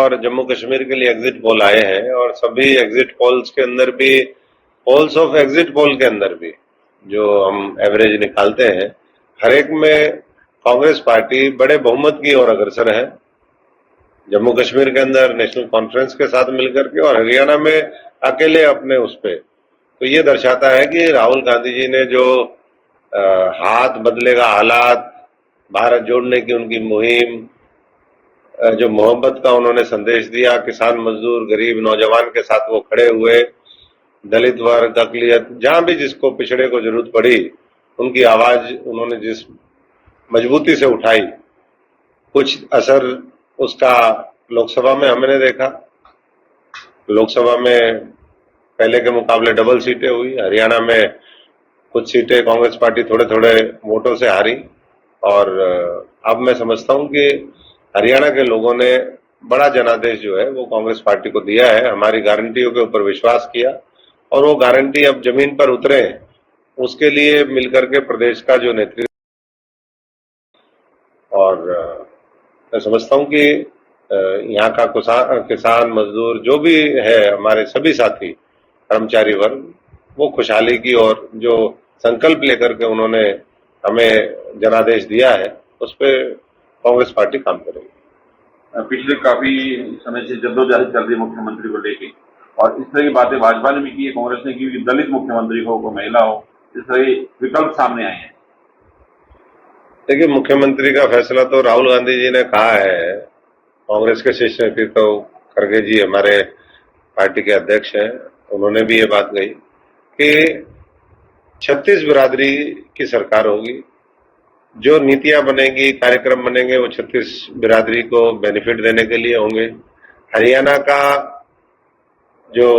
और जम्मू कश्मीर के लिए एग्जिट पोल आए हैं और सभी एग्जिट पोल्स के अंदर भी, पोल्स ऑफ एग्जिट पोल के अंदर भी जो हम एवरेज निकालते हैं, हर एक में कांग्रेस पार्टी बड़े बहुमत की ओर अग्रसर है। जम्मू कश्मीर के अंदर नेशनल कॉन्फ्रेंस के साथ मिलकर के और हरियाणा में अकेले अपने उस पे। तो ये दर्शाता है कि राहुल गांधी जी ने जो हाथ बदलेगा हालात, भारत जोड़ने की उनकी मुहिम, जो मोहब्बत का उन्होंने संदेश दिया, किसान मजदूर गरीब नौजवान के साथ वो खड़े हुए, दलित वर्ग अकलियत जहां भी जिसको पिछड़े को जरूरत पड़ी उनकी आवाज उन्होंने जिस मजबूती से उठाई, कुछ असर उसका लोकसभा में हमने देखा। लोकसभा में पहले के मुकाबले डबल सीटें हुई, हरियाणा में कुछ सीटें कांग्रेस पार्टी थोड़े थोड़े वोटों से हारी। और अब मैं समझता हूं कि हरियाणा के लोगों ने बड़ा जनादेश जो है वो कांग्रेस पार्टी को दिया है, हमारी गारंटियों के ऊपर विश्वास किया और वो गारंटी अब जमीन पर उतरे, उसके लिए मिलकर के प्रदेश का जो नेतृत्व। और मैं समझता हूं कि यहाँ का किसान मजदूर जो भी है, हमारे सभी साथी कर्मचारी वर्ग, वो खुशहाली की और जो संकल्प लेकर के उन्होंने हमें जनादेश दिया है उस पर कांग्रेस पार्टी काम करेगी। पिछले काफी समय से जद्दोजहद चल रही है मुख्यमंत्री को लेके, और इस तरह की बातें भाजपा ने भी की है, कांग्रेस ने की, दलित मुख्यमंत्री हो, कोई महिला हो, इस तरह के विकल्प सामने आए हैं। देखिए, मुख्यमंत्री का फैसला तो राहुल गांधी जी ने कहा है, कांग्रेस के शीर्ष नेतृत्व तो खड़गे जी हमारे पार्टी के अध्यक्ष हैं, उन्होंने भी ये बात कही कि 36 बिरादरी की सरकार होगी, जो नीतियां बनेंगी, कार्यक्रम बनेंगे वो 36 बिरादरी को बेनिफिट देने के लिए होंगे। हरियाणा का जो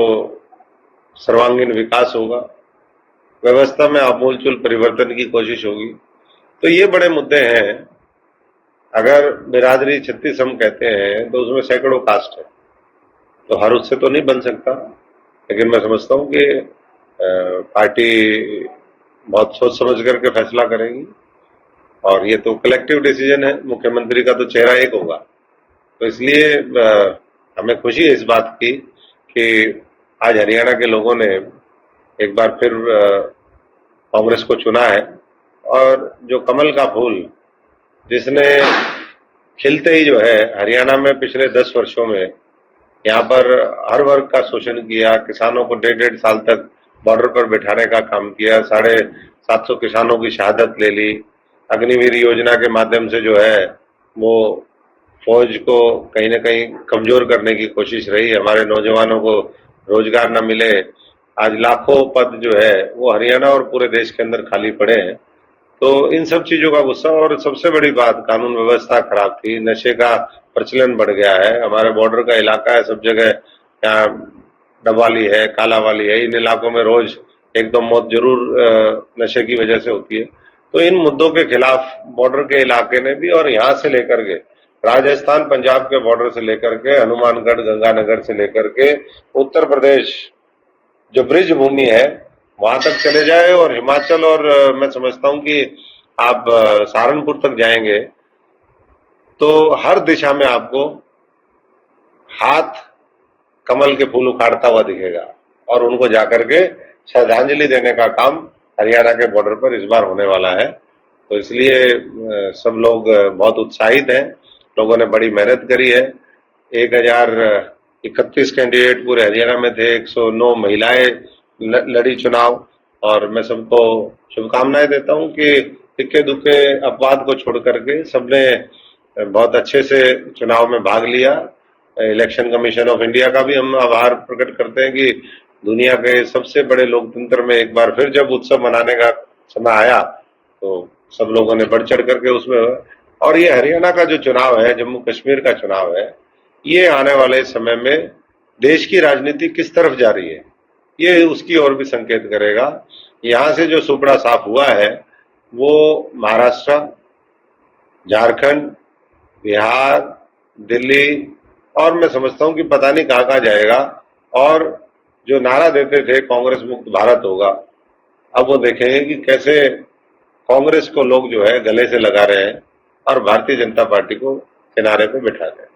सर्वांगीण विकास होगा, व्यवस्था में आमूलचूल परिवर्तन की कोशिश होगी। तो ये बड़े मुद्दे हैं। अगर बिरादरी 36 हम कहते हैं तो उसमें सैकड़ों कास्ट है, तो हर उससे तो नहीं बन सकता। लेकिन मैं समझता हूं कि पार्टी बहुत सोच समझ करके फैसला करेगी और ये तो कलेक्टिव डिसीजन है, मुख्यमंत्री का तो चेहरा एक होगा। तो इसलिए हमें खुशी है इस बात की कि आज हरियाणा के लोगों ने एक बार फिर कांग्रेस को चुना है। और जो कमल का फूल जिसने खिलते ही जो है हरियाणा में पिछले 10 वर्षों में यहाँ पर हर वर्ग का शोषण किया, किसानों को 1.5 साल तक बॉर्डर पर बैठाने का काम किया, 750 किसानों की शहादत ले ली, अग्निवीर योजना के माध्यम से जो है वो फौज को कहीं ना कहीं कमजोर करने की कोशिश रही, हमारे नौजवानों को रोजगार न मिले, आज लाखों पद जो है वो हरियाणा और पूरे देश के अंदर खाली पड़े हैं। तो इन सब चीजों का गुस्सा, और सबसे बड़ी बात कानून व्यवस्था खराब थी, नशे का प्रचलन बढ़ गया है, हमारे बॉर्डर का इलाका है, सब जगह यहाँ डबवाली है, कालावाली है, इन इलाकों में रोज एक दो मौत जरूर नशे की वजह से होती है। तो इन मुद्दों के खिलाफ बॉर्डर के इलाके ने भी, और यहाँ से लेकर के राजस्थान पंजाब के बॉर्डर से लेकर के हनुमानगढ़ गंगानगर से लेकर के उत्तर प्रदेश जो ब्रिज भूमि है वहां तक चले जाए, और हिमाचल, और मैं समझता हूं कि आप सहारनपुर तक जाएंगे तो हर दिशा में आपको हाथ कमल के फूल उखाड़ता हुआ दिखेगा, और उनको जाकर के श्रद्धांजलि देने का काम हरियाणा के बॉर्डर पर इस बार होने वाला है। तो इसलिए सब लोग बहुत उत्साहित हैं, लोगों ने बड़ी मेहनत करी है। 1031 कैंडिडेट पूरे हरियाणा में थे, 109 महिलाएं लड़ी चुनाव, और मैं सबको शुभकामनाएं देता हूं कि इक्के दुक्के अपवाद को छोड़ करके सबने बहुत अच्छे से चुनाव में भाग लिया। इलेक्शन कमीशन ऑफ इंडिया का भी हम आभार प्रकट करते हैं कि दुनिया के सबसे बड़े लोकतंत्र में एक बार फिर जब उत्सव मनाने का समय आया तो सब लोगों ने बढ़ चढ़ करके उसमें। और ये हरियाणा का जो चुनाव है, जम्मू कश्मीर का चुनाव है, ये आने वाले समय में देश की राजनीति किस तरफ जा रही है ये उसकी ओर भी संकेत करेगा। यहाँ से जो सुपड़ा साफ हुआ है वो महाराष्ट्र, झारखंड, बिहार, दिल्ली, और मैं समझता हूं कि पता नहीं कहाँ कहाँ जाएगा। और जो नारा देते थे कांग्रेस मुक्त भारत होगा, अब वो देखेंगे कि कैसे कांग्रेस को लोग जो है गले से लगा रहे हैं और भारतीय जनता पार्टी को किनारे पे बिठा रहे हैं।